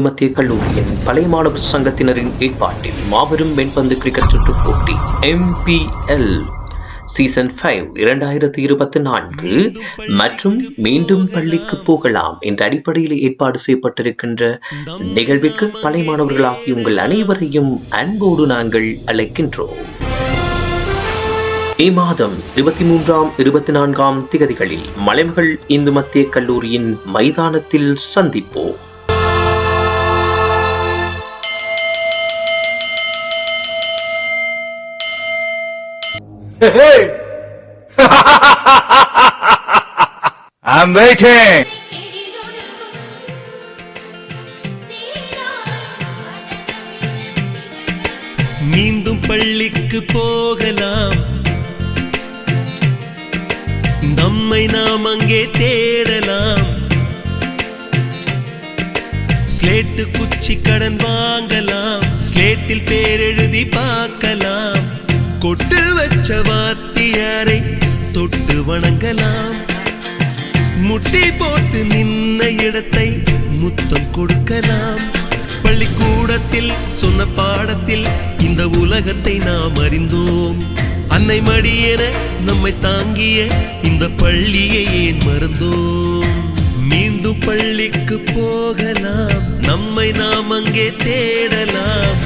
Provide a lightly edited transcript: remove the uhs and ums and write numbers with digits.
இந்து மத்திய கல்லூரியின் பழைய மாணவர் சங்கத்தினரின் ஏற்பாட்டில் மாபெரும் மென்பந்து கிரிக்கெட் சுற்றுப் போட்டி MPL சீசன் 5 2024 மற்றும் மீண்டும் பள்ளிக்கு போகலாம் என்ற அடிப்படையில் ஏற்பாடு செய்யப்பட்டிருக்கின்ற நிகழ்விற்கு பழைய மாணவர்களாகிய உங்கள் அனைவரையும் அன்போடு நாங்கள் அழைக்கின்றோம். இம்மாதம் 23ஆம் 24ஆம் திகதிகளில் மலைமகள் இந்து மத்திய கல்லூரியின் மைதானத்தில் சந்திப்போம். I'm waiting. மீண்டும் பள்ளிக்கு போகலாம், நம்மை நாம் அங்கே தேடலாம். ஸ்லேட்டு குச்சி கடன் வாங்கலாம், ஸ்லேட்டில் பேர் எழுதி பார்க்கலாம். கொட்டு வச்ச வாத்தியாரை தொட்டு வணங்கலாம். முட்டி போட்டு நின்ன இடத்தை முத்தம் கொடுக்கலாம். பள்ளிக்கூடத்தில் சொன்ன பாடத்தில் இந்த உலகத்தை நாம் அறிந்தோம். அன்னை மடியென நம்மை தாங்கிய இந்த பள்ளியை ஏன் மறந்தோம்? மீண்டும் பள்ளிக்கு போகலாம், நம்மை நாம் அங்கே தேடலாம்.